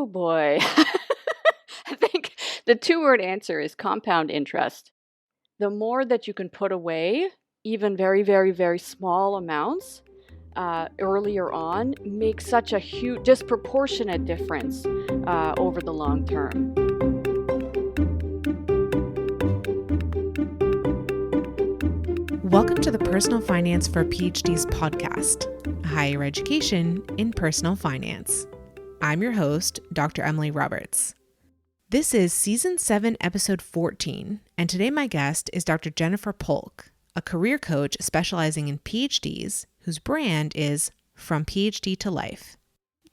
Oh boy. I think the two-word answer is compound interest. The more that you can put away, even very, very, very small amounts earlier on, makes such a huge, disproportionate difference over the long term. Welcome to the Personal Finance for PhDs podcast, higher education in personal finance. I'm your host, Dr. Emily Roberts. This is Season 7, Episode 14, and today my guest is Dr. Jen Polk, a career coach specializing in PhDs whose brand is From PhD to Life.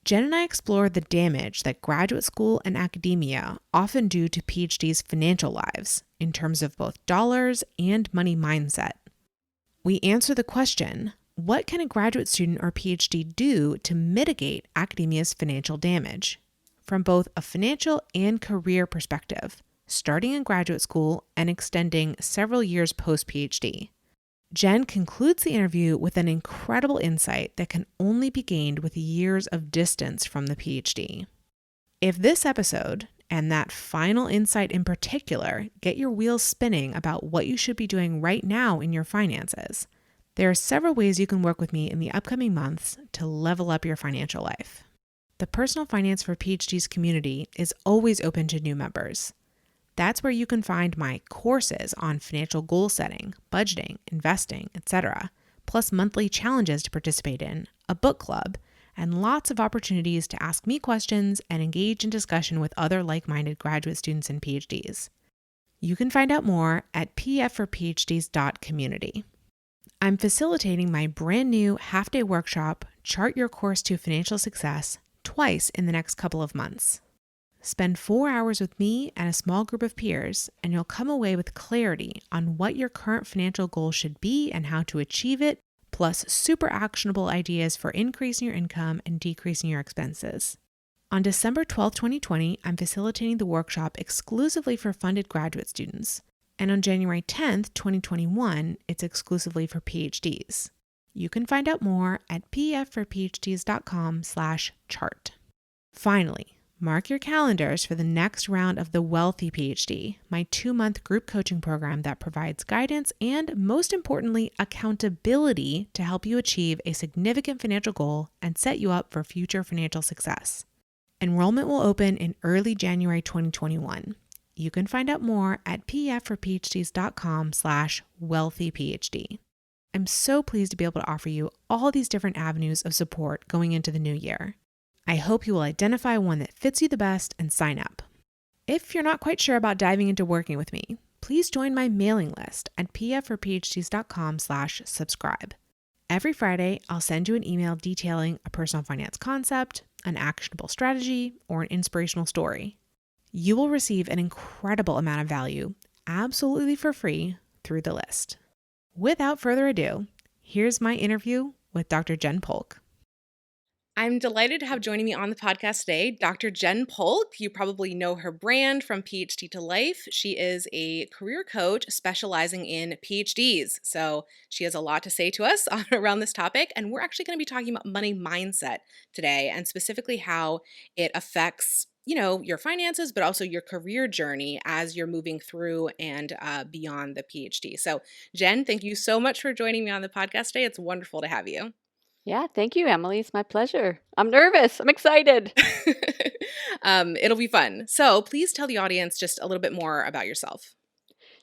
Jen and I explore the damage that graduate school and academia often do to PhDs' financial lives in terms of both dollars and money mindset. We answer the question, what can a graduate student or PhD do to mitigate academia's financial damage? From both a financial and career perspective, starting in graduate school and extending several years post-PhD. Jen concludes the interview with an incredible insight that can only be gained with years of distance from the PhD. If this episode, and that final insight in particular, get your wheels spinning about what you should be doing right now in your finances, there are several ways you can work with me in the upcoming months to level up your financial life. The Personal Finance for PhDs community is always open to new members. That's where you can find my courses on financial goal setting, budgeting, investing, etc., plus monthly challenges to participate in, a book club, and lots of opportunities to ask me questions and engage in discussion with other like-minded graduate students and PhDs. You can find out more at pfforphds.community. I'm facilitating my brand new half-day workshop, Chart Your Course to Financial Success, twice in the next couple of months. Spend 4 hours with me and a small group of peers, and you'll come away with clarity on what your current financial goal should be and how to achieve it, plus super actionable ideas for increasing your income and decreasing your expenses. On December 12, 2020, I'm facilitating the workshop exclusively for funded graduate students, and on January 10th, 2021, it's exclusively for PhDs. You can find out more at pfforphds.com/chart. Finally, mark your calendars for the next round of the Wealthy PhD, my 2-month group coaching program that provides guidance and, most importantly, accountability to help you achieve a significant financial goal and set you up for future financial success. Enrollment will open in early January 2021. You can find out more at pfforphds.com/wealthyphd. I'm so pleased to be able to offer you all these different avenues of support going into the new year. I hope you will identify one that fits you the best and sign up. If you're not quite sure about diving into working with me, please join my mailing list at pfforphds.com/subscribe. Every Friday, I'll send you an email detailing a personal finance concept, an actionable strategy, or an inspirational story. You will receive an incredible amount of value, absolutely for free, through the list. Without further ado, here's my interview with Dr. Jen Polk. I'm delighted to have joining me on the podcast today, Dr. Jen Polk. You probably know her brand From PhD to Life. She is a career coach specializing in PhDs. So she has a lot to say to us around this topic. And we're actually going to be talking about money mindset today, and specifically how it affects your finances, but also your career journey as you're moving through and beyond the PhD. So Jen, thank you so much for joining me on the podcast today. It's wonderful to have you. Yeah, thank you, Emily. It's my pleasure. I'm nervous. I'm excited. It'll be fun. So please tell the audience just a little bit more about yourself.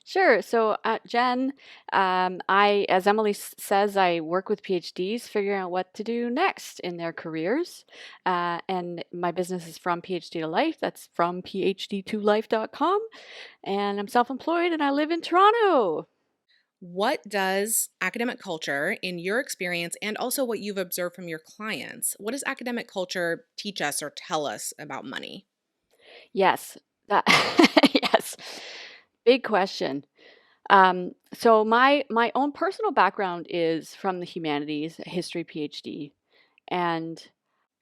Sure. So, Jen, as Emily says, I work with PhDs figuring out what to do next in their careers. And my business is From PhD to Life. That's from PhD2Life.com. And I'm self-employed and I live in Toronto. What does academic culture, in your experience, and also what you've observed from your clients, what does academic culture teach us or tell us about money? Yes. Yes. Big question. So my own personal background is from the humanities, history PhD, and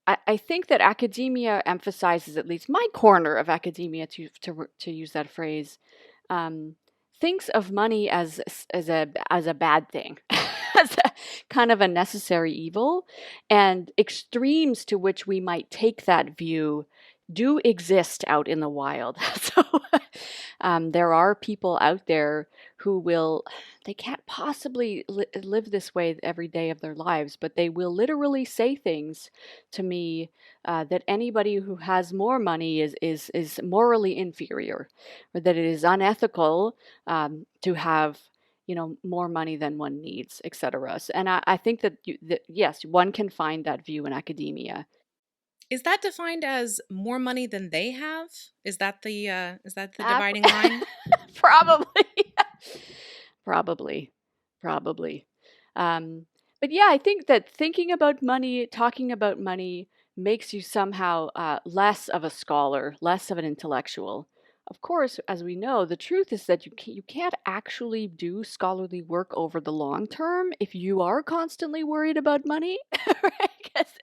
I think that academia emphasizes, at least my corner of academia, to use that phrase, thinks of money as a bad thing, as a kind of a necessary evil, and extremes to which we might take that view do exist out in the wild. So there are people out there who will, they can't possibly live this way every day of their lives, but they will literally say things to me that anybody who has more money is morally inferior, or that it is unethical to have more money than one needs, etc. And I think that yes, one can find that view in academia. Is that defined as more money than they have? Is that the Ah, dividing line? probably. Probably. Probably. Um, but yeah, I think that thinking about money, talking about money, makes you somehow less of a scholar, less of an intellectual. Of course, as we know, the truth is that you can't actually do scholarly work over the long term if you are constantly worried about money, right? Because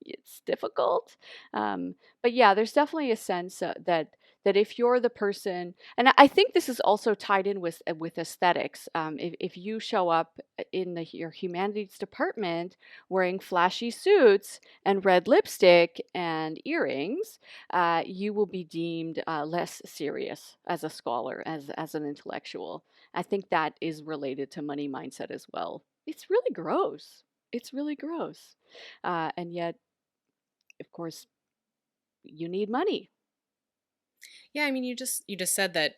it's difficult. But yeah, there's definitely a sense that if you're the person, and I think this is also tied in with aesthetics. If you show up in your humanities department wearing flashy suits and red lipstick and earrings, you will be deemed less serious as a scholar, as an intellectual. I think that is related to money mindset as well. It's really gross. It's really gross, and yet, of course, you need money. Yeah, I mean, you just said that,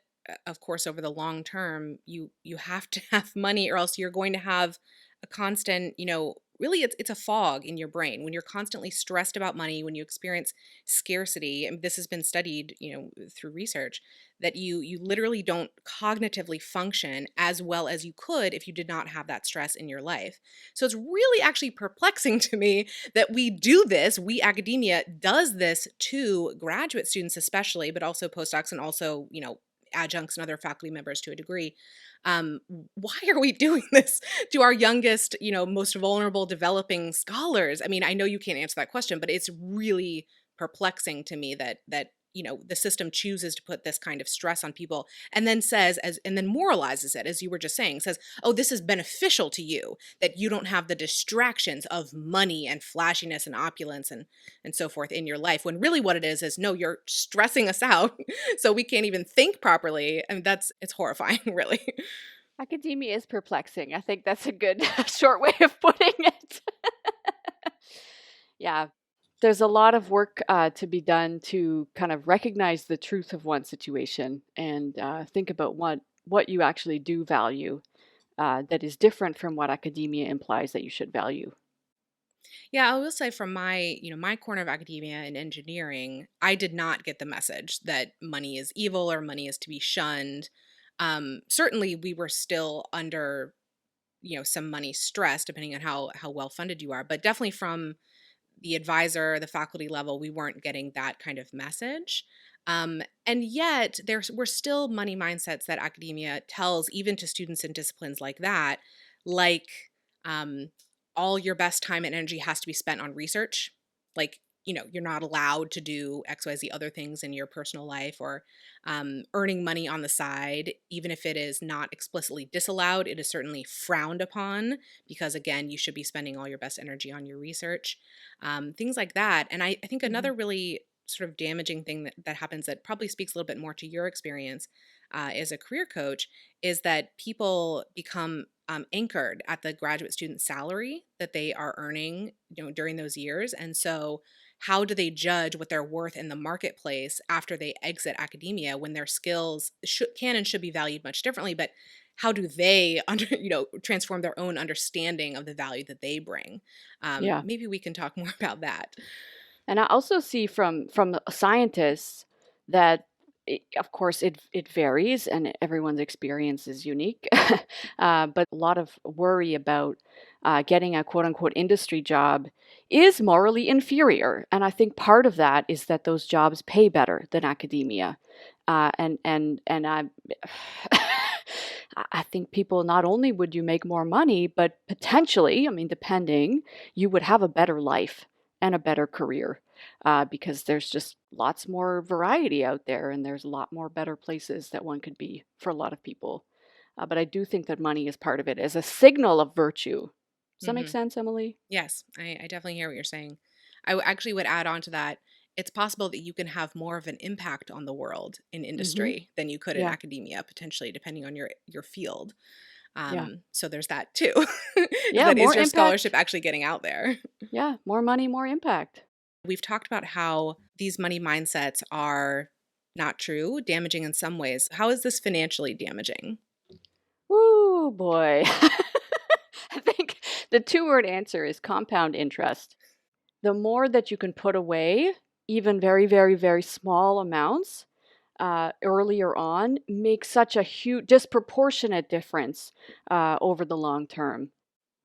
of course, over the long term, you have to have money, or else you're going to have a constant, really it's a fog in your brain when you're constantly stressed about money, when you experience scarcity. And this has been studied, through research, that you literally don't cognitively function as well as you could if you did not have that stress in your life. So it's really actually perplexing to me that we do this, we academia does this to graduate students especially, but also postdocs and also, adjuncts and other faculty members to a degree. Why are we doing this to our youngest, most vulnerable developing scholars? I mean, I know you can't answer that question, but it's really perplexing to me that the system chooses to put this kind of stress on people and then and then moralizes it, as you were just saying, says, oh, this is beneficial to you, that you don't have the distractions of money and flashiness and opulence and so forth in your life, when really what it is no, you're stressing us out so we can't even think properly. And it's horrifying, really. Academia is perplexing. I think that's a good short way of putting it. Yeah, there's a lot of work to be done to kind of recognize the truth of one situation and think about what you actually do value that is different from what academia implies that you should value. Yeah, I will say from my corner of academia and engineering, I did not get the message that money is evil or money is to be shunned. Certainly we were still under, some money stress depending on how well funded you are, but definitely from the advisor, the faculty level, we weren't getting that kind of message. And yet there were still money mindsets that academia tells even to students in disciplines like that, like um, all your best time and energy has to be spent on research. Like, you're not allowed to do XYZ other things in your personal life, or earning money on the side, even if it is not explicitly disallowed, it is certainly frowned upon, because again, you should be spending all your best energy on your research, things like that. And I think Hmm. another really sort of damaging thing that happens, that probably speaks a little bit more to your experience as a career coach, is that people become anchored at the graduate student salary that they are earning, during those years. And so how do they judge what they're worth in the marketplace after they exit academia, when their skills can and should be valued much differently? But how do they transform their own understanding of the value that they bring? Yeah. Maybe we can talk more about that. And I also see from scientists that, of course, it varies, and everyone's experience is unique. But a lot of worry about getting a quote unquote industry job is morally inferior, and I think part of that is that those jobs pay better than academia, and I. I think people, not only would you make more money, but potentially, I mean, depending, you would have a better life and a better career because there's just lots more variety out there and there's a lot more better places that one could be for a lot of people. But I do think that money is part of it as a signal of virtue. Does that make Hmm. sense, Emily? Yes, I definitely hear what you're saying. Actually would add on to that. it's possible that you can have more of an impact on the world in Hmm. industry than you could in Yeah. academia, potentially, depending on your field. Yeah. So there's that too. Is Yeah. that is More your scholarship impact. actually getting out there? Yeah. More money, more impact. We've talked about how these money mindsets are not true, damaging in some ways. How is this financially damaging? Woo, boy. I think the two-word answer is compound interest. The more that you can put away, even very, very, very small amounts, earlier on, makes such a huge, disproportionate difference over the long term.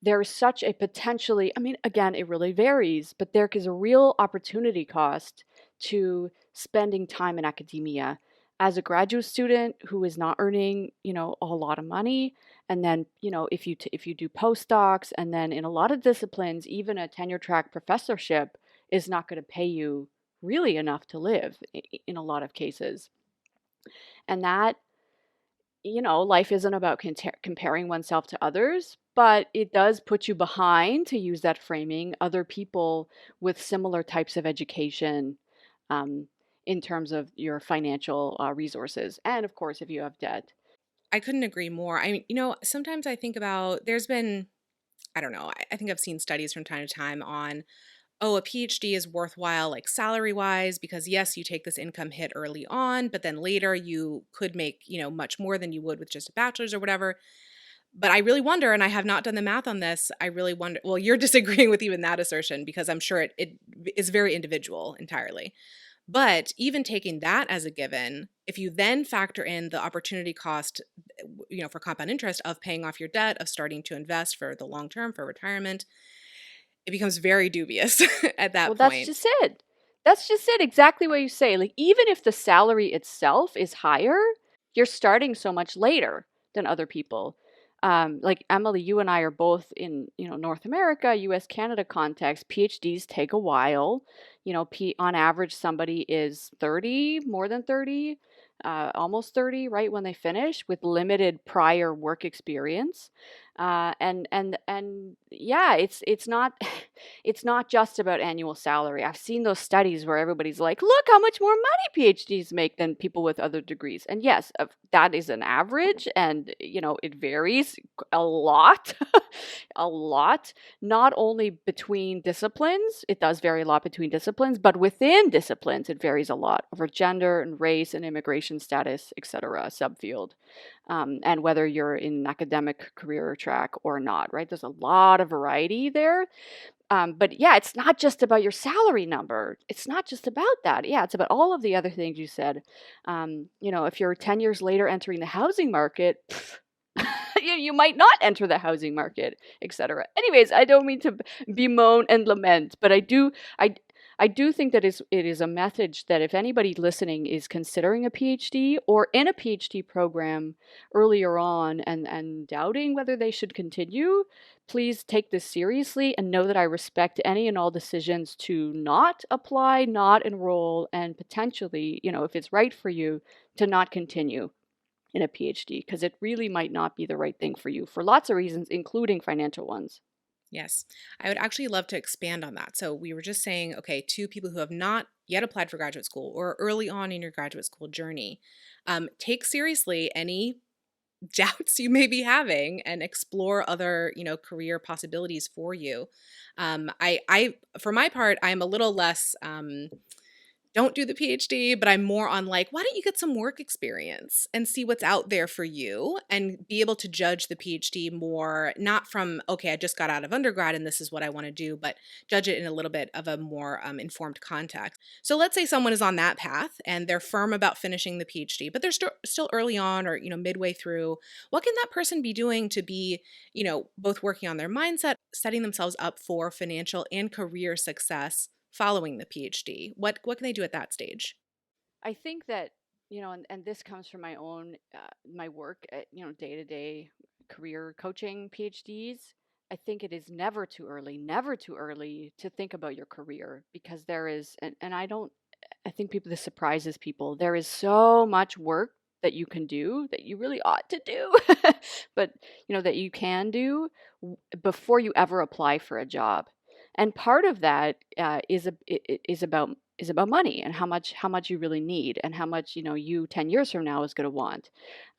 There is such a potentially, I mean, again, it really varies, but there is a real opportunity cost to spending time in academia as a graduate student who is not earning, a lot of money. And then, if you do postdocs, and then in a lot of disciplines, even a tenure track professorship is not going to pay you really enough to live in a lot of cases. And that, life isn't about comparing oneself to others, but it does put you behind, to use that framing, other people with similar types of education, um, in terms of your financial resources. And of course, if you have debt. I couldn't agree more. I mean, sometimes I think about there's been, I don't know, I think I've seen studies from time to time on, oh, a PhD is worthwhile, like salary wise, because yes, you take this income hit early on, but then later you could make, much more than you would with just a bachelor's or whatever. But I really wonder, and I have not done the math on this. I really wonder, well, you're disagreeing with even that assertion because I'm sure it is very individual entirely. But even taking that as a given, if you then factor in the opportunity cost, for compound interest of paying off your debt, of starting to invest for the long term, for retirement, it becomes very dubious at that Well, that's point. just it. That's just it. Exactly what you say. Like, even if the salary itself is higher, you're starting so much later than other people. Like Emily, you and I are both in, North America, US, Canada context. PhDs take a while. On average, somebody is 30, more than 30, almost 30, right, when they finish, with limited prior work experience. And yeah, it's not it's not just about annual salary. I've seen those studies where everybody's like, look how much more money PhDs make than people with other degrees. And yes, that is an average, and it varies a lot. A lot, not only between disciplines, it does vary a lot between disciplines, but within disciplines it varies a lot over gender and race and immigration status, etc., subfield, and whether you're in an academic career track or not, right? There's a lot of variety there. But yeah, it's not just about your salary number. It's not just about that. Yeah, it's about all of the other things you said. If you're 10 years later entering the housing market, you might not enter the housing market, etc. Anyways, I don't mean to bemoan and lament, but I do think that it is a message that if anybody listening is considering a PhD or in a PhD program earlier on, and doubting whether they should continue, please take this seriously and know that I respect any and all decisions to not apply, not enroll, and potentially, if it's right for you, to not continue in a PhD, because it really might not be the right thing for you for lots of reasons, including financial ones. Yes. I would actually love to expand on that. So we were just saying, okay, to people who have not yet applied for graduate school or early on in your graduate school journey, take seriously any doubts you may be having and explore other, career possibilities for you. For my part, I'm a little less, don't do the PhD, but I'm more on like, why don't you get some work experience and see what's out there for you and be able to judge the PhD more, not from, okay, I just got out of undergrad and this is what I want to do, but judge it in a little bit of a more informed context. So let's say someone is on that path and they're firm about finishing the PhD, but they're still early on or, midway through. What can that person be doing to be, both working on their mindset, setting themselves up for financial and career success following the PhD? What can they do at that stage? I think that, and this comes from my own, my work at, day to day career coaching PhDs. I think it is never too early to think about your career, because there is, and I think this surprises people. There is so much work that you can do, that you really ought to do, but, that you can do before you ever apply for a job. And part of that is about is about money and how much you really need and how much, you 10 years from now is going to want.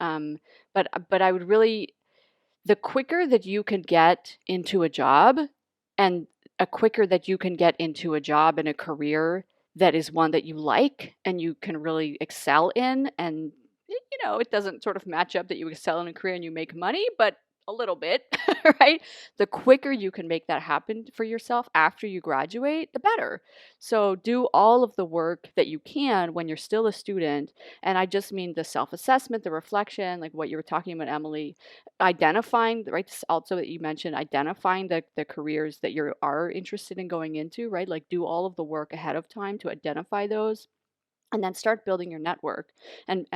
Um, but I would really, the quicker that you can get into a job, and a quicker that you can get into a job and a career that is one that you like and you can really excel in, and it doesn't sort of match up that you excel in a career and you make money, but a little bit, right? The quicker you can make that happen for yourself after you graduate, the better. So do all of the work that you can when you're still a student. And I just mean the self-assessment, the reflection, like what you were talking about, Emily, identifying, right? Also that you mentioned, identifying the careers that you are interested in going into, right? Like do all of the work ahead of time to identify those, and then start building your network, and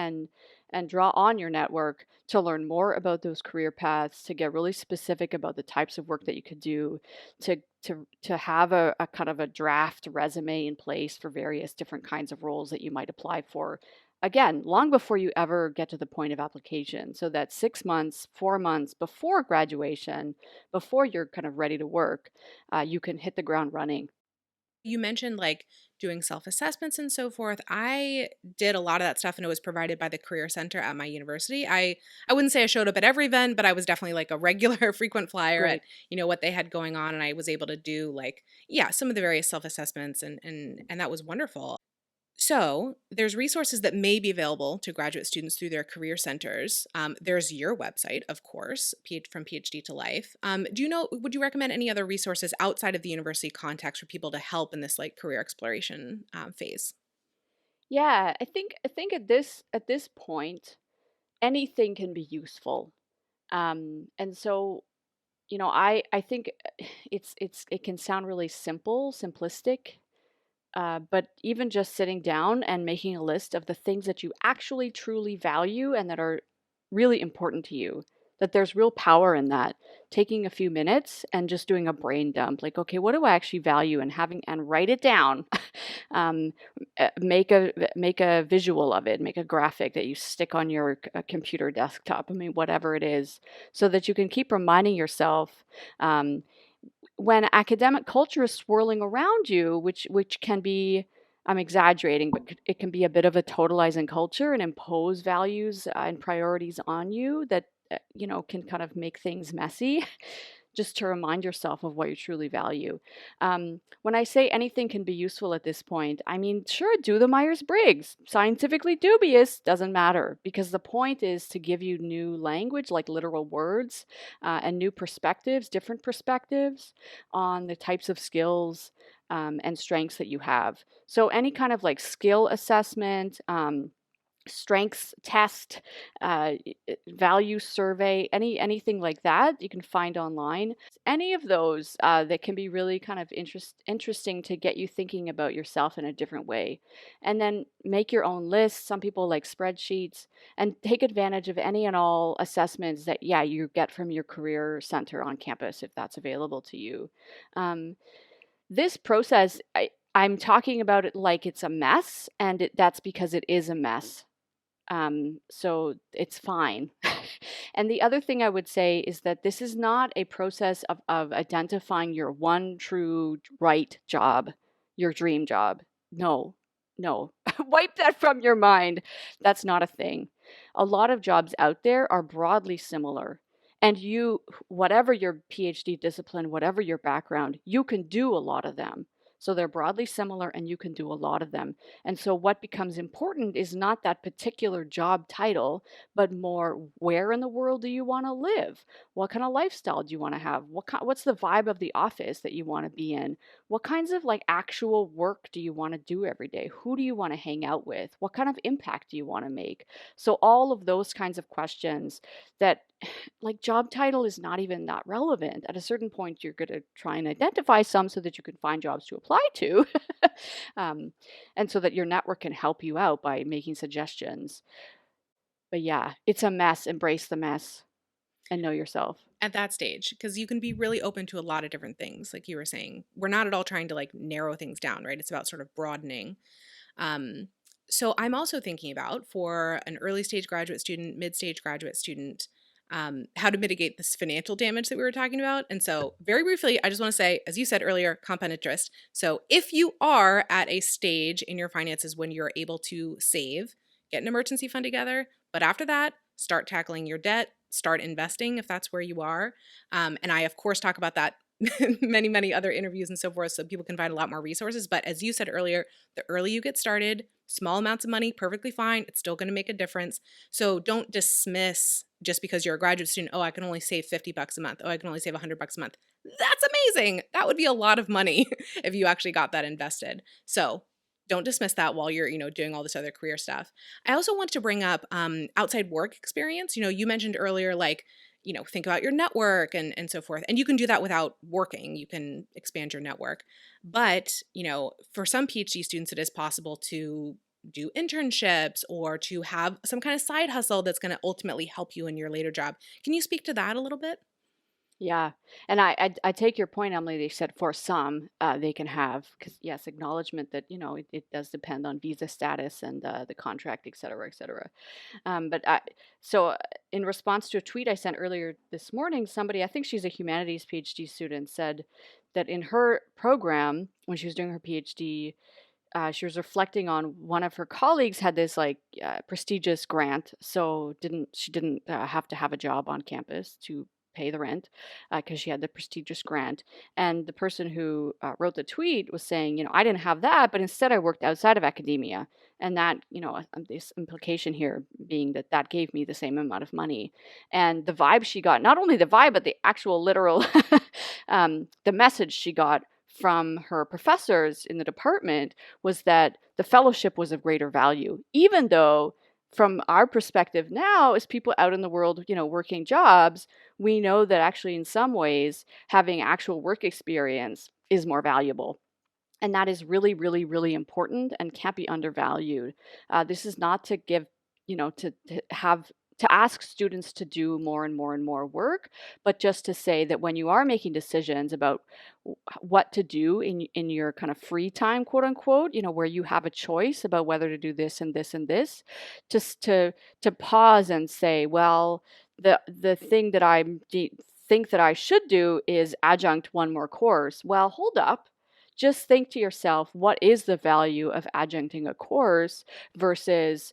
draw on your network to learn more about those career paths, to get really specific about the types of work that you could do, to have a kind of a draft resume in place for various different kinds of roles that you might apply for, again, long before you ever get to the point of application, so that 6 months, 4 months before graduation, before you're kind of ready to work, you can hit the ground running. You mentioned like doing self-assessments and so forth. I did a lot of that stuff and it was provided by the Career Center at my university. I wouldn't say I showed up at every event, but I was definitely like a regular frequent flyer at, Great. what they had going on, and I was able to do like, yeah, some of the various self-assessments, and that was wonderful. So, there's resources that may be available to graduate students through their career centers. There's your website, of course, from PhD to Life. Would you recommend any other resources outside of the university context for people to help in this like career exploration phase? Yeah, I think at this point, anything can be useful. And so, I think it can sound really simplistic, but even just sitting down and making a list of the things that you actually truly value and that are really important to you, that there's real power in that. Taking a few minutes and just doing a brain dump, like, okay, what do I actually value, and write it down. um, make a visual of it, make a graphic that you stick on your computer desktop. I mean, whatever it is, so that you can keep reminding yourself. Um, when academic culture is swirling around you, which can be, I'm exaggerating, but it can be a bit of a totalizing culture and impose values and priorities on you that can kind of make things messy. Just to remind yourself of what you truly value. When I say anything can be useful at this point, I mean, sure, do the Myers Briggs. Scientifically dubious, doesn't matter, because the point is to give you new language, like literal words, and new perspectives, different perspectives on the types of skills and strengths that you have. So, any kind of like skill assessment, strengths test, value survey, anything like that you can find online. Any of those that can be really kind of interesting to get you thinking about yourself in a different way. And then make your own list. Some people like spreadsheets, and take advantage of any and all assessments that, yeah, you get from your career center on campus if that's available to you. Um, this process, I'm talking about it like it's a mess, and that's because it is a mess. So it's fine. And the other thing I would say is that this is not a process of identifying your one true right job, your dream job. No, no. Wipe that from your mind. That's not a thing. A lot of jobs out there are broadly similar. And whatever your PhD discipline, whatever your background, you can do a lot of them. So they're broadly similar and you can do a lot of them. And so what becomes important is not that particular job title, but more, where in the world do you want to live? What kind of lifestyle do you want to have? What's the vibe of the office that you want to be in? What kinds of like actual work do you want to do every day? Who do you want to hang out with? What kind of impact do you want to make? So all of those kinds of questions that, like, job title is not even that relevant. At a certain point, you're going to try and identify some so that you can find jobs to apply to. um, and so that your network can help you out by making suggestions. But yeah, it's a mess. Embrace the mess and know yourself. At that stage, because you can be really open to a lot of different things, like you were saying. We're not at all trying to like narrow things down, right? It's about sort of broadening. Um, so I'm also thinking about, for an early stage graduate student, mid stage graduate student, how to mitigate this financial damage that we were talking about. And so very briefly, I just want to say, as you said earlier, compound interest. So if you are at a stage in your finances when you're able to save, get an emergency fund together, but after that, start tackling your debt, start investing if that's where you are. And I, of course, talk about that many, many other interviews and so forth, so people can find a lot more resources. But as you said earlier, the early you get started, small amounts of money, perfectly fine. It's still going to make a difference. So don't dismiss just because you're a graduate student, oh, I can only save $50 a month. Oh, I can only save $100 a month. That's amazing. That would be a lot of money if you actually got that invested. So don't dismiss that while you're, doing all this other career stuff. I also want to bring up outside work experience. You mentioned earlier, like, think about your network and so forth. And you can do that without working. You can expand your network. But, for some PhD students, it is possible to do internships or to have some kind of side hustle that's going to ultimately help you in your later job. Can you speak to that a little bit? Yeah, and I take your point, Emily. They said for some, they can have, because yes, acknowledgement that it does depend on visa status and the contract, et cetera, et cetera. But so in response to a tweet I sent earlier this morning, somebody, I think she's a humanities PhD student, said that in her program when she was doing her PhD, she was reflecting on one of her colleagues had this like prestigious grant, so she didn't have to have a job on campus to pay the rent because she had the prestigious grant. And the person who wrote the tweet was saying, I didn't have that, but instead I worked outside of academia. And that, this implication here being that that gave me the same amount of money. And the vibe she got, not only the vibe, but the actual literal, the message she got from her professors in the department was that the fellowship was of greater value, even though from our perspective now, as people out in the world, working jobs, we know that actually in some ways having actual work experience is more valuable. And that is really, really, really important and can't be undervalued. This is not to give, to have to ask students to do more and more and more work, but just to say that when you are making decisions about what to do in your kind of free time, quote unquote, where you have a choice about whether to do this and this and this, just to pause and say, well, the thing that think that I should do is adjunct one more course. Well, hold up. Just think to yourself, what is the value of adjuncting a course versus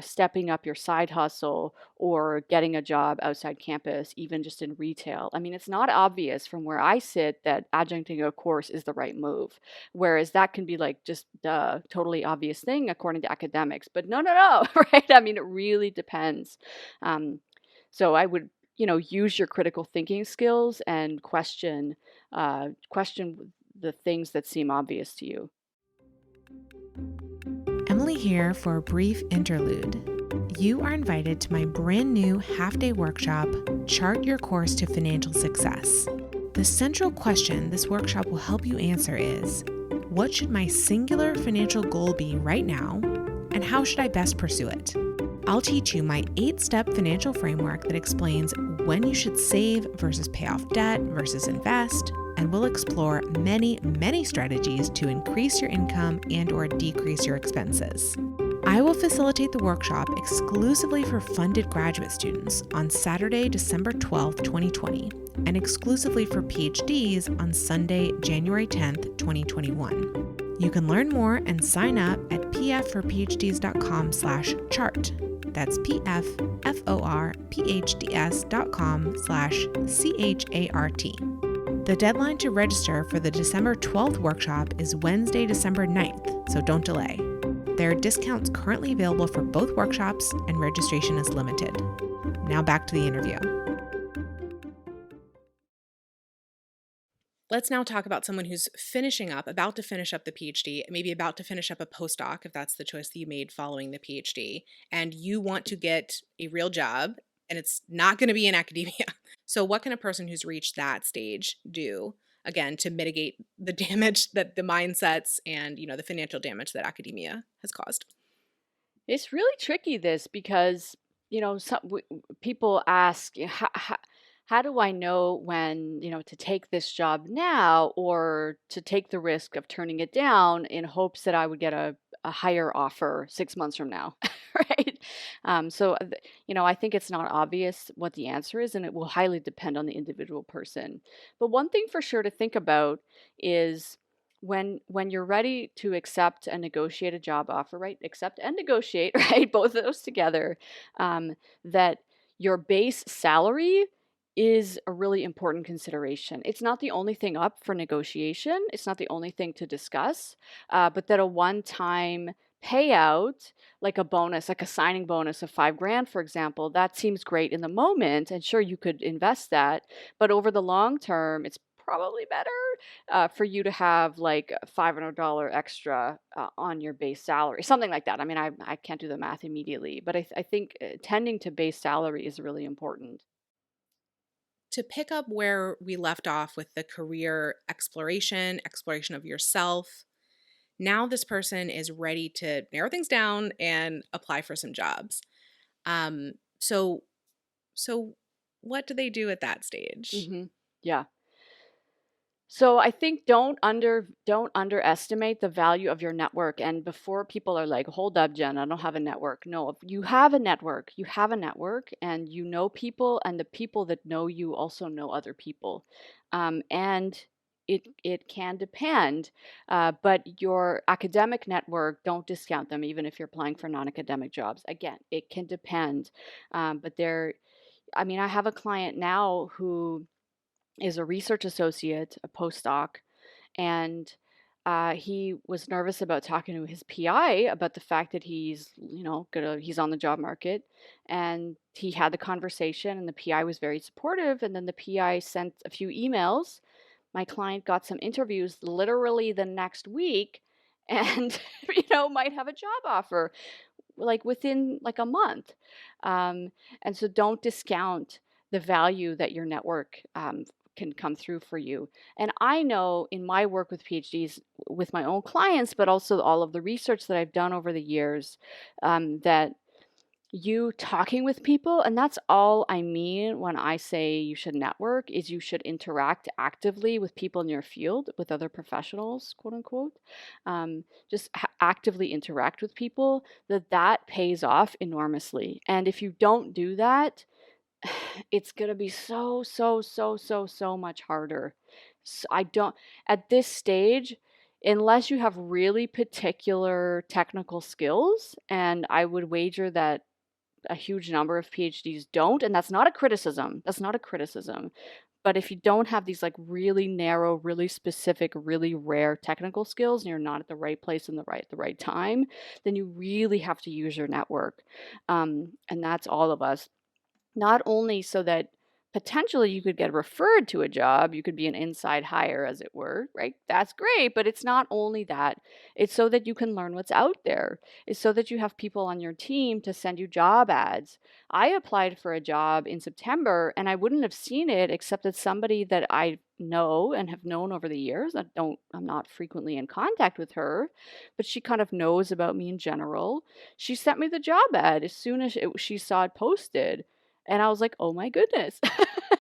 stepping up your side hustle or getting a job outside campus, even just in retail? I mean, it's not obvious from where I sit that adjuncting a course is the right move, whereas that can be like just the totally obvious thing according to academics. But no, right? I mean, it really depends. So I would, use your critical thinking skills and question the things that seem obvious to you. Emily here for a brief interlude. You are invited to my brand new half-day workshop, Chart Your Course to Financial Success. The central question this workshop will help you answer is, what should my singular financial goal be right now, and how should I best pursue it? I'll teach you my 8-step financial framework that explains when you should save versus pay off debt versus invest, and we'll explore many, many strategies to increase your income and or decrease your expenses. I will facilitate the workshop exclusively for funded graduate students on Saturday, December 12th, 2020, and exclusively for PhDs on Sunday, January 10th, 2021. You can learn more and sign up at pfforphds.com/chart. That's pfforphds.com/CHART. The deadline to register for the December 12th workshop is Wednesday, December 9th, so don't delay. There are discounts currently available for both workshops, and registration is limited. Now back to the interview. Let's now talk about someone who's about to finish up the PhD, maybe about to finish up a postdoc, if that's the choice that you made following the PhD, and you want to get a real job, and it's not going to be in academia. So what can a person who's reached that stage do, again, to mitigate the damage that the mindsets and, the financial damage that academia has caused? It's really tricky, this, because, people ask, how do I know when, to take this job now or to take the risk of turning it down in hopes that I would get a higher offer 6 months from now, right? I think it's not obvious what the answer is, and it will highly depend on the individual person. But one thing for sure to think about is when you're ready to accept and negotiate a job offer, right? Accept and negotiate, right? Both of those together, that your base salary is a really important consideration. It's not the only thing up for negotiation. It's not the only thing to discuss, but that a one-time payout, like a bonus, like a signing bonus of 5 grand, for example, that seems great in the moment, and sure you could invest that, but over the long term, it's probably better for you to have like $500 extra on your base salary, something like that. I mean, I can't do the math immediately, but I think tending to base salary is really important. To pick up where we left off with the career exploration of yourself, now this person is ready to narrow things down and apply for some jobs. Um, so, so what do they do at that stage? Yeah. So I think don't underestimate the value of your network. And before people are like, "Hold up, Jen, I don't have a network." No, if you have a network. You have a network, and you know people, and the people that know you also know other people, and it can depend. But your academic network, don't discount them, even if you're applying for non-academic jobs. Again, it can depend, but there. I mean, I have a client now who is a research associate, a postdoc, and he was nervous about talking to his PI about the fact that he's on the job market, and he had the conversation, and the PI was very supportive, and then the PI sent a few emails. My client got some interviews literally the next week, and might have a job offer like within like a month. And so don't discount the value that your network can come through for you. And I know in my work with PhDs, with my own clients, but also all of the research that I've done over the years, that you talking with people, and that's all I mean when I say you should network, is you should interact actively with people in your field, with other professionals, quote unquote. Just actively interact with people, that pays off enormously. And if you don't do that, it's going to be so much harder. So I don't, at this stage, unless you have really particular technical skills, and I would wager that a huge number of PhDs don't, and that's not a criticism. That's not a criticism. But if you don't have these like really narrow, really specific, really rare technical skills, and you're not at the right place in the right time, then you really have to use your network. And that's all of us. Not only so that potentially you could get referred to a job, you could be an inside hire, as it were, right? That's great, but it's not only that. It's so that you can learn what's out there. It's so that you have people on your team to send you job ads. I applied for a job in September, and I wouldn't have seen it except that somebody that I know and have known over the years. I'm not frequently in contact with her, but she kind of knows about me in general. She sent me the job ad as soon as she saw it posted. And I was like, oh my goodness.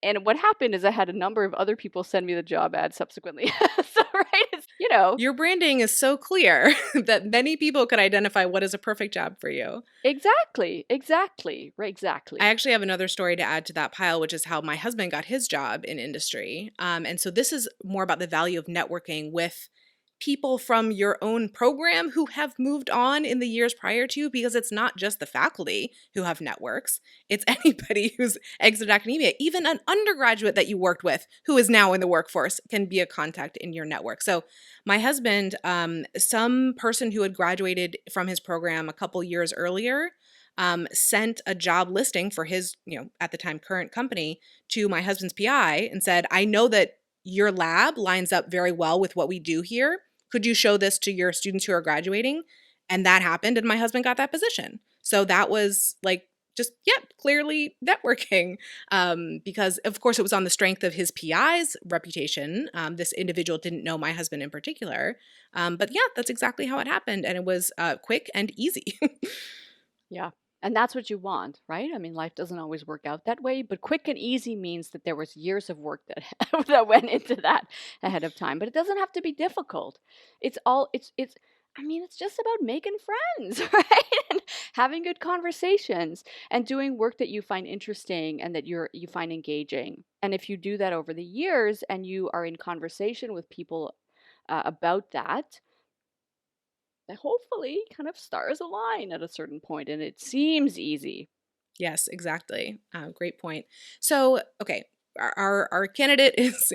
And what happened is I had a number of other people send me the job ad subsequently. So, right, Your branding is so clear that many people could identify what is a perfect job for you. Exactly, right, exactly. I actually have another story to add to that pile, which is how my husband got his job in industry. And so this is more about the value of networking with people from your own program who have moved on in the years prior to you, because it's not just the faculty who have networks. It's anybody who's exited academia. Even an undergraduate that you worked with who is now in the workforce can be a contact in your network. So my husband, some person who had graduated from his program a couple years earlier, sent a job listing for his, at the time, current company to my husband's PI and said, I know that your lab lines up very well with what we do here. Could you show this to your students who are graduating? And that happened, and my husband got that position. So that was like, clearly networking, because of course it was on the strength of his PI's reputation. This individual didn't know my husband in particular. But yeah, that's exactly how it happened. And it was quick and easy. Yeah. And that's what you want, right? I mean, life doesn't always work out that way, but quick and easy means that there was years of work that that went into that ahead of time. But it doesn't have to be difficult. It's I mean, it's just about making friends, right? And having good conversations and doing work that you find interesting and that you find engaging. And if you do that over the years and you are in conversation with people about that, hopefully kind of stars align at a certain point and it seems easy. Yes, exactly. Great point. So, okay, our candidate is,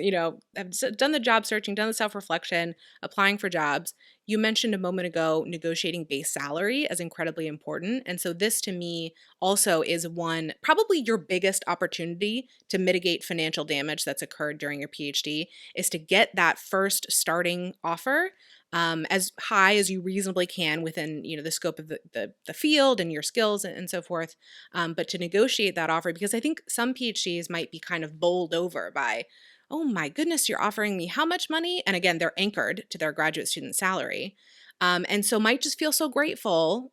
done the job searching, done the self reflection, applying for jobs. You mentioned a moment ago negotiating base salary as incredibly important. And so, this to me also is one, probably your biggest opportunity to mitigate financial damage that's occurred during your PhD is to get that first starting offer as high as you reasonably can within the scope of the field and your skills and so forth, but to negotiate that offer, because I think some PhDs might be kind of bowled over by, oh my goodness, you're offering me how much money? And again, they're anchored to their graduate student salary, and so might just feel so grateful.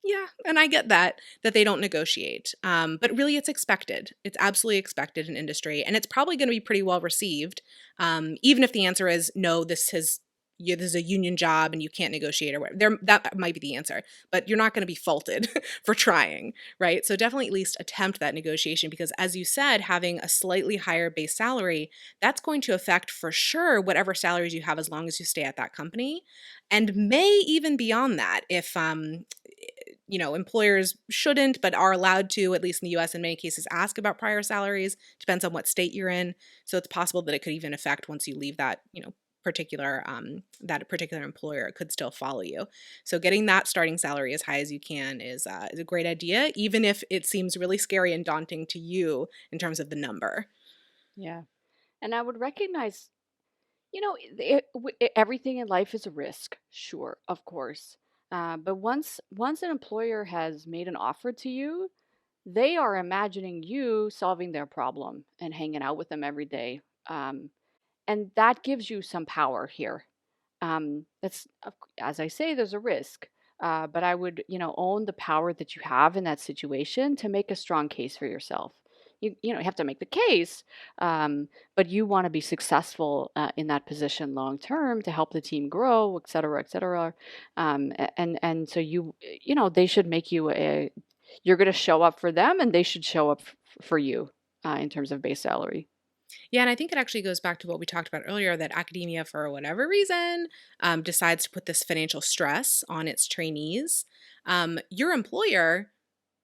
Yeah, and I get that they don't negotiate. But really, it's expected. It's absolutely expected in industry, and it's probably going to be pretty well received, even if the answer is no. This is a union job and you can't negotiate or whatever. That might be the answer, but you're not going to be faulted for trying, right? So definitely at least attempt that negotiation, because as you said, having a slightly higher base salary, that's going to affect for sure whatever salaries you have as long as you stay at that company, and may even beyond that if employers shouldn't, but are allowed to, at least in the US in many cases, ask about prior salaries. Depends on what state you're in. So it's possible that it could even affect once you leave that particular employer. It could still follow you. So getting that starting salary as high as you can is a great idea, even if it seems really scary and daunting to you in terms of the number. Yeah. And I would recognize, everything in life is a risk, sure, of course. But once an employer has made an offer to you, they are imagining you solving their problem and hanging out with them every day. And that gives you some power here. As I say, there's a risk. But I would, own the power that you have in that situation to make a strong case for yourself. You have to make the case, but you want to be successful in that position long term to help the team grow, et cetera, et cetera. And so they should make you you're going to show up for them, and they should show up for you in terms of base salary. Yeah, and I think it actually goes back to what we talked about earlier, that academia, for whatever reason, decides to put this financial stress on its trainees. Your employer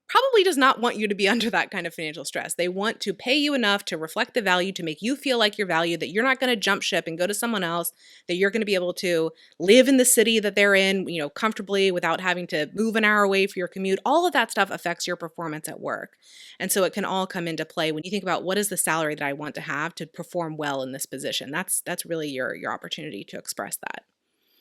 probably does not want you to be under that kind of financial stress. They want to pay you enough to reflect the value, to make you feel like you're valued, that you're not going to jump ship and go to someone else, that you're going to be able to live in the city that they're in, comfortably without having to move an hour away for your commute. All of that stuff affects your performance at work. And so it can all come into play when you think about what is the salary that I want to have to perform well in this position. That's really your opportunity to express that.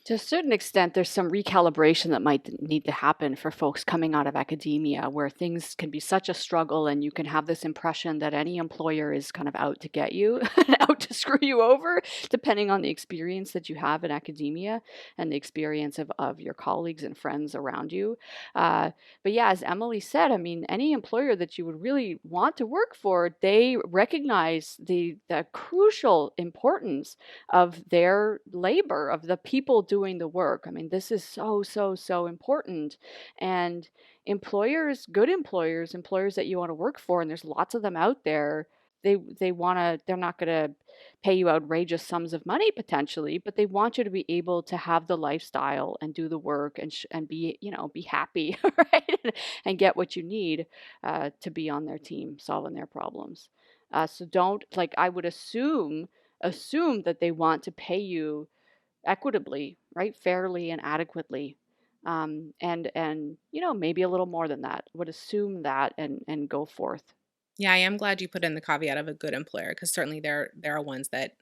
To a certain extent, there's some recalibration that might need to happen for folks coming out of academia, where things can be such a struggle and you can have this impression that any employer is kind of out to get you, out to screw you over, depending on the experience that you have in academia and the experience of your colleagues and friends around you. But yeah, as Emily said, I mean, any employer that you would really want to work for, they recognize the crucial importance of their labor, of the people doing the work. I mean, this is so, so, so important. And good employers, employers that you want to work for, and there's lots of them out there, they're not going to pay you outrageous sums of money potentially, but they want you to be able to have the lifestyle and do the work and be, be happy, right? And get what you need to be on their team, solving their problems. So don't, I would assume that they want to pay you equitably, right? Fairly and adequately. And maybe a little more than that. Would assume that and go forth. Yeah, I am glad you put in the caveat of a good employer, because certainly there are ones that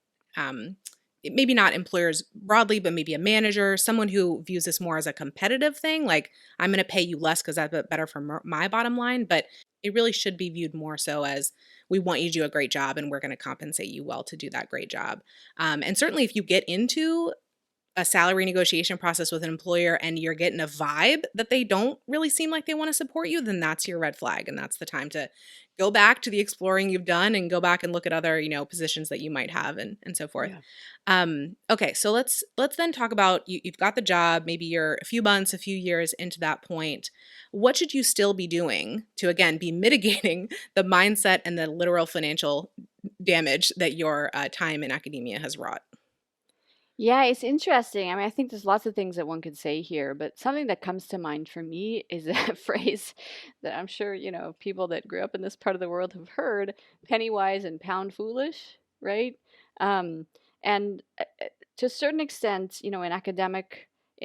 maybe not employers broadly, but maybe a manager, someone who views this more as a competitive thing, like I'm going to pay you less because that's better for my bottom line. But it really should be viewed more so as, we want you to do a great job and we're going to compensate you well to do that great job. And certainly if you get into a salary negotiation process with an employer and you're getting a vibe that they don't really seem like they want to support you, then that's your red flag. And that's the time to go back to the exploring you've done and go back and look at other, positions that you might have and so forth. Yeah. Okay, so let's then talk about you've got the job, maybe you're a few months, a few years into that point. What should you still be doing to again be mitigating the mindset and the literal financial damage that your time in academia has wrought? Yeah, it's interesting. I mean, I think there's lots of things that one could say here, but something that comes to mind for me is a phrase that I'm sure, people that grew up in this part of the world have heard, Pennywise and pound foolish, right? Um, and to a certain extent, in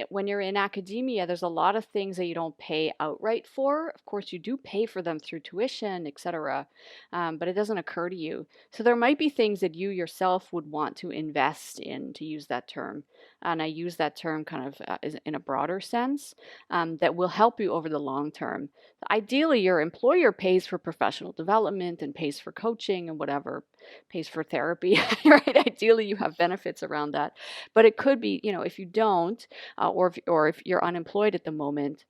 when you're in academia, there's a lot of things that you don't pay outright for. Of course, you do pay for them through tuition, etc., but it doesn't occur to you. So there might be things that you yourself would want to invest in, to use that term. And I use that term kind of in a broader sense, that will help you over the long term. Ideally, your employer pays for professional development and pays for coaching and whatever, pays for therapy, right? Ideally, you have benefits around that. But it could be, if you don't, or if you're unemployed at the moment,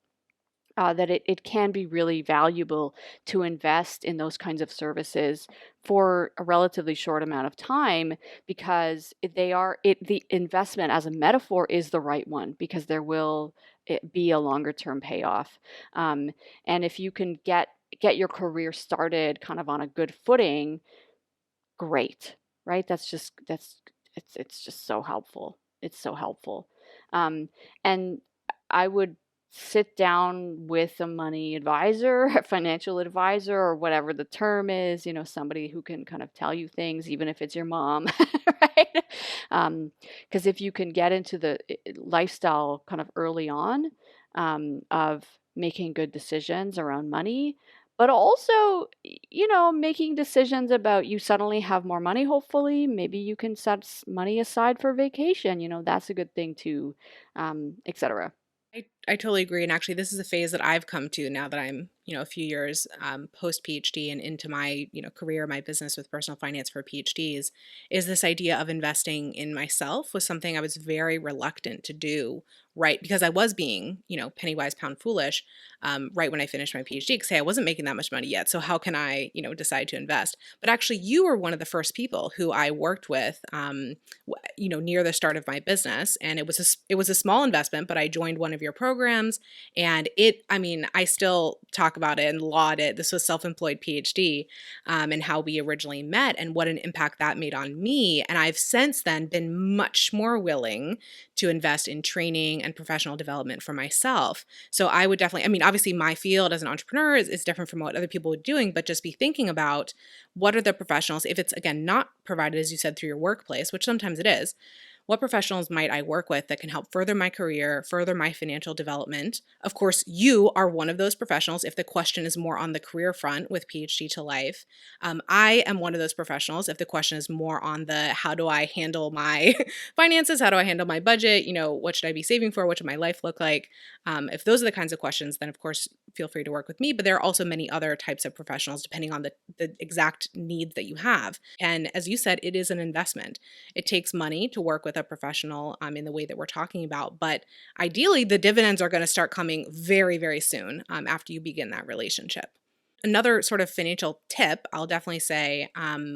that it can be really valuable to invest in those kinds of services for a relatively short amount of time, because the investment as a metaphor is the right one, because there will be a longer term payoff. Um, and if you can get your career started kind of on a good footing, great, right? It's just so helpful. It's so helpful. And I would sit down with a money advisor, a financial advisor, or whatever the term is, somebody who can kind of tell you things, even if it's your mom, right? Because if you can get into the lifestyle kind of early on, of making good decisions around money, but also, making decisions about, you suddenly have more money, hopefully. Maybe you can set money aside for vacation. That's a good thing too, etc. I totally agree. And actually, this is a phase that I've come to now that I'm, a few years post PhD and into my, career, my business with personal finance for PhDs, is this idea of investing in myself was something I was very reluctant to do, right? Because I was being, penny wise, pound foolish, right when I finished my PhD, because hey, I wasn't making that much money yet. So how can I, decide to invest? But actually, you were one of the first people who I worked with, near the start of my business, and it was a small investment, but I joined one of your programs, and I still talk about it and laud it. This was self-employed PhD, and how we originally met and what an impact that made on me. And I've since then been much more willing to invest in training and professional development for myself. So I would definitely, obviously my field as an entrepreneur is different from what other people are doing, but just be thinking about what are the professionals, if it's again not provided, as you said, through your workplace, which sometimes it is, what professionals might I work with that can help further my career, further my financial development? Of course, you are one of those professionals if the question is more on the career front with PhD to life. I am one of those professionals if the question is more on the how do I handle my finances? How do I handle my budget? What should I be saving for? What should my life look like? If those are the kinds of questions, then of course, feel free to work with me. But there are also many other types of professionals depending on the exact needs that you have. And as you said, it is an investment. It takes money to work with a professional in the way that we're talking about. But ideally, the dividends are going to start coming very, very soon after you begin that relationship. Another sort of financial tip, I'll definitely say,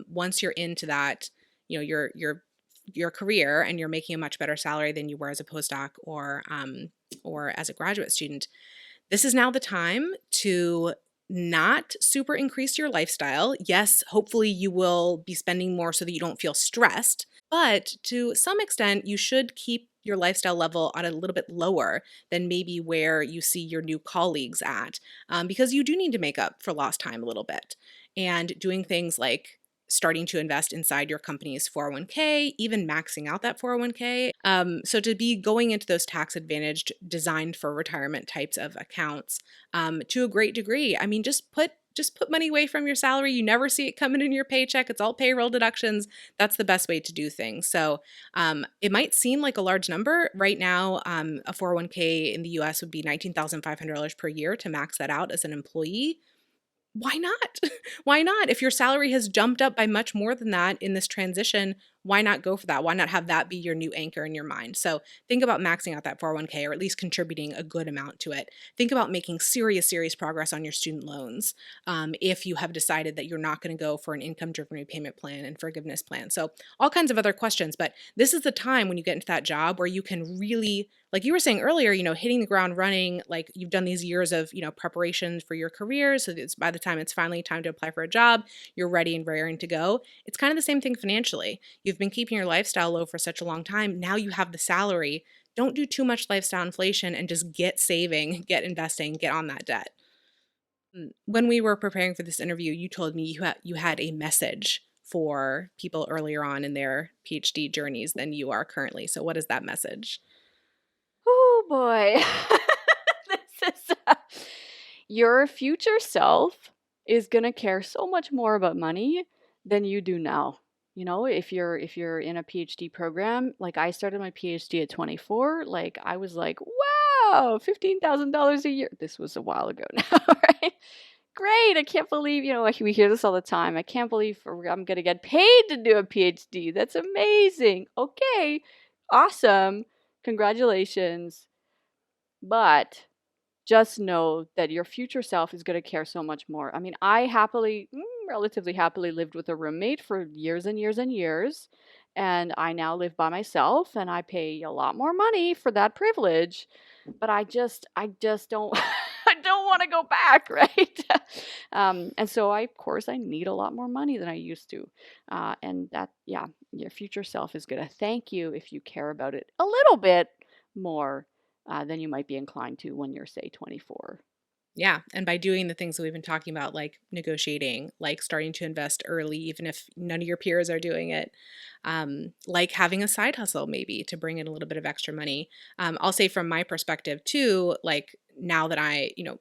once you're into that, your career and you're making a much better salary than you were as a postdoc or as a graduate student, this is now the time to not super increase your lifestyle. Yes, hopefully you will be spending more so that you don't feel stressed, but to some extent, you should keep your lifestyle level on a little bit lower than maybe where you see your new colleagues at, because you do need to make up for lost time a little bit. And doing things like starting to invest inside your company's 401k, even maxing out that 401k. So to be going into those tax advantaged, designed for retirement types of accounts, to a great degree. Just put money away from your salary. You never see it coming in your paycheck. It's all payroll deductions. That's the best way to do things. So it might seem like a large number. Right now, a 401k in the US would be $19,500 per year to max that out as an employee. Why not? Why not? If your salary has jumped up by much more than that in this transition, why not go for that? Why not have that be your new anchor in your mind? So think about maxing out that 401k, or at least contributing a good amount to it. Think about making serious progress on your student loans, if you have decided that you're not going to go for an income-driven repayment plan and forgiveness plan. So all kinds of other questions, but this is the time when you get into that job where you can really, like you were saying earlier, hitting the ground running, like you've done these years of, preparations for your career. So it's by the time it's finally time to apply for a job, you're ready and raring to go. It's kind of the same thing financially. You've been keeping your lifestyle low for such a long time. Now you have the salary. Don't do too much lifestyle inflation and just get saving, get investing, get on that debt. When we were preparing for this interview, you told me you had a message for people earlier on in their PhD journeys than you are currently. So what is that message? Oh boy. This is your future self is going to care so much more about money than you do now. If you're in a PhD program, like I started my PhD at 24, like I was like, wow, $15,000 a year. This was a while ago now, right? Great. I can't believe, we hear this all the time. I can't believe I'm going to get paid to do a PhD. That's amazing. Okay. Awesome. Congratulations. But just know that your future self is going to care so much more. I mean, I relatively happily lived with a roommate for years and years and years. And I now live by myself and I pay a lot more money for that privilege. But I just don't, I don't want to go back, right? And so of course, I need a lot more money than I used to. And that, yeah, your future self is going to thank you if you care about it a little bit more than you might be inclined to when you're, say, 24. Yeah. And by doing the things that we've been talking about, like negotiating, like starting to invest early, even if none of your peers are doing it, like having a side hustle maybe to bring in a little bit of extra money. I'll say from my perspective too, like now that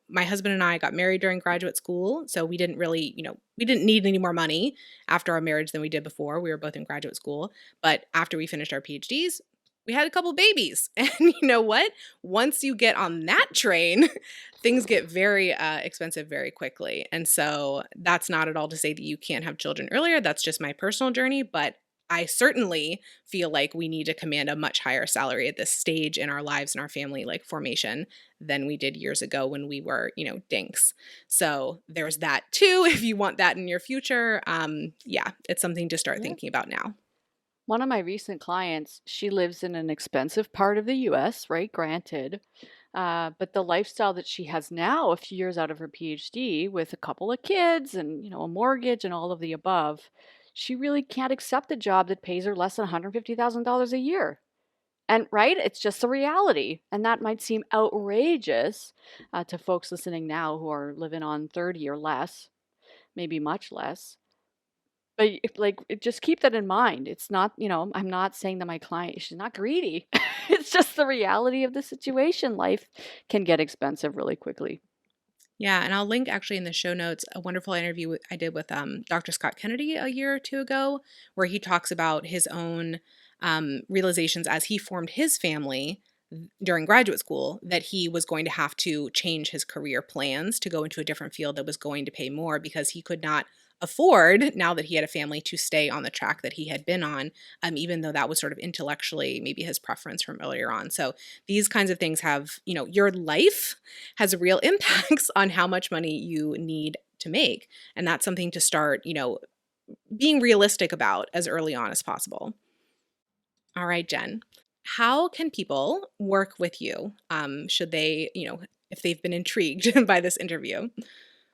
my husband and I got married during graduate school. So we didn't really, we didn't need any more money after our marriage than we did before. We were both in graduate school. But after we finished our PhDs, we had a couple babies. And you know what? Once you get on that train, things get very expensive very quickly. And so that's not at all to say that you can't have children earlier. That's just my personal journey. But I certainly feel like we need to command a much higher salary at this stage in our lives and our family like formation than we did years ago when we were, dinks. So there's that too. If you want that in your future, yeah, it's something to start Yeah. thinking about now. One of my recent clients, she lives in an expensive part of the US, right? Granted. But the lifestyle that she has now, a few years out of her PhD, with a couple of kids and, a mortgage and all of the above, she really can't accept a job that pays her less than $150,000 a year. And right, it's just the reality. And that might seem outrageous to folks listening now who are living on 30 or less, maybe much less. But just keep that in mind. It's not, I'm not saying that my client, she's not greedy. It's just the reality of the situation. Life can get expensive really quickly. Yeah, and I'll link actually in the show notes a wonderful interview I did with Dr. Scott Kennedy a year or two ago, where he talks about his own realizations as he formed his family during graduate school, that he was going to have to change his career plans to go into a different field that was going to pay more because he could not afford, now that he had a family, to stay on the track that he had been on, even though that was sort of intellectually maybe his preference from earlier on. So these kinds of things have, your life has real impacts on how much money you need to make. And that's something to start, being realistic about as early on as possible. All right, Jen, how can people work with you? Should they, if they've been intrigued by this interview?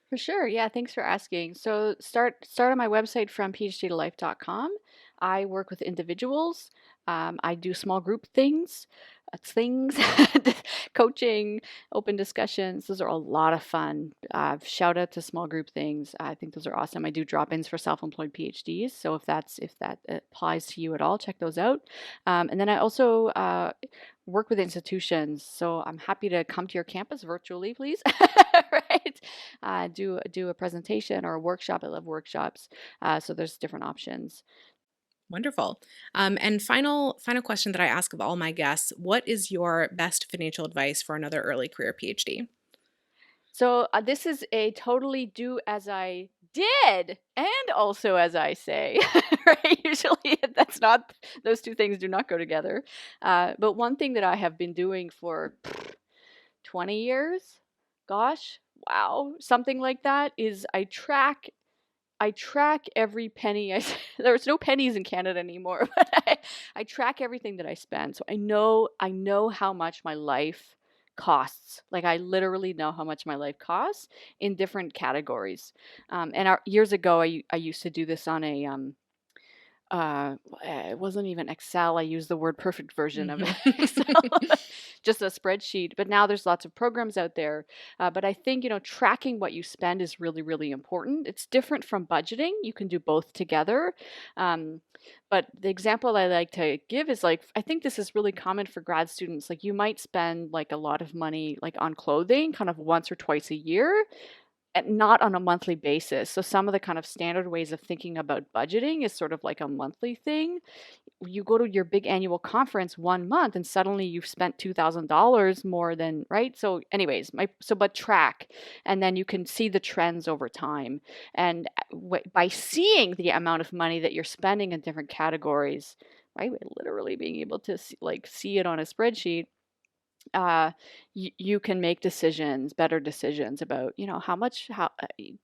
For sure. Yeah, thanks for asking. So start on my website from phdtolife.com. I work with individuals. I do small group things, coaching, open discussions. Those are a lot of fun. Shout out to small group things. I think those are awesome. I do drop-ins for self-employed PhDs. So if that applies to you at all, check those out. And then I also work with institutions. So I'm happy to come to your campus virtually, please. Right? Do a presentation or a workshop. I love workshops. So there's different options. Wonderful. And final question that I ask of all my guests: what is your best financial advice for another early career PhD? So this is a totally do as I did. And also, as I say, right? Usually that's not, those two things do not go together. But one thing that I have been doing for 20 years, gosh, wow, something like that, is I track every penny. There's no pennies in Canada anymore, but I track everything that I spend. So I know how much my life costs. Like I literally know how much my life costs in different categories. Years ago, I used to do this on a it wasn't even Excel. I used the word perfect version of Excel, just a spreadsheet. But now there's lots of programs out there. But I think, tracking what you spend is really, really important. It's different from budgeting. You can do both together. Um, but the example I like to give is like, I think this is really common for grad students. Like you might spend like a lot of money like on clothing kind of once or twice a year, and not on a monthly basis. So some of the kind of standard ways of thinking about budgeting is sort of like a monthly thing. You go to your big annual conference 1 month and suddenly you've spent $2,000 more than, right? So anyways, but track, and then you can see the trends over time. And by seeing the amount of money that you're spending in different categories, right? Literally being able to see it on a spreadsheet, you can make better decisions about, how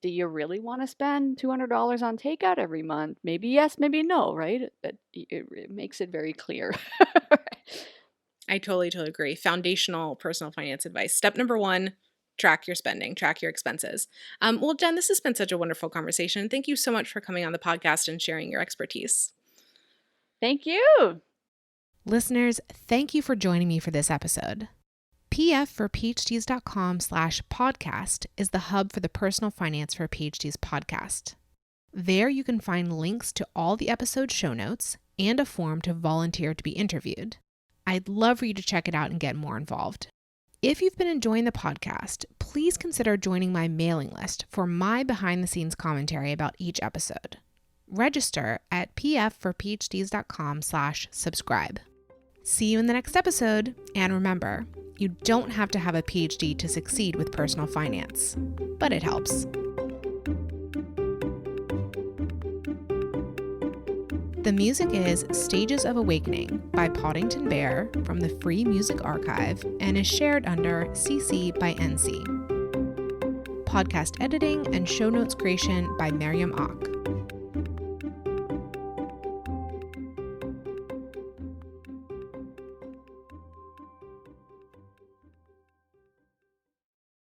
do you really want to spend $200 on takeout every month? Maybe yes, maybe no, right? It makes it very clear. I totally agree. Foundational personal finance advice. Step number 1, track your spending, track your expenses. Well, Jen, this has been such a wonderful conversation. Thank you so much for coming on the podcast and sharing your expertise. Thank you. Listeners, thank you for joining me for this episode. pfforphds.com/podcast is the hub for the Personal Finance for PhDs podcast. There you can find links to all the episode show notes and a form to volunteer to be interviewed. I'd love for you to check it out and get more involved. If you've been enjoying the podcast, please consider joining my mailing list for my behind-the-scenes commentary about each episode. Register at pfforphds.com/subscribe. See you in the next episode, and remember, you don't have to have a PhD to succeed with personal finance, but it helps. The music is Stages of Awakening by Poddington Bear from the Free Music Archive and is shared under CC by NC. Podcast editing and show notes creation by Miriam Ock.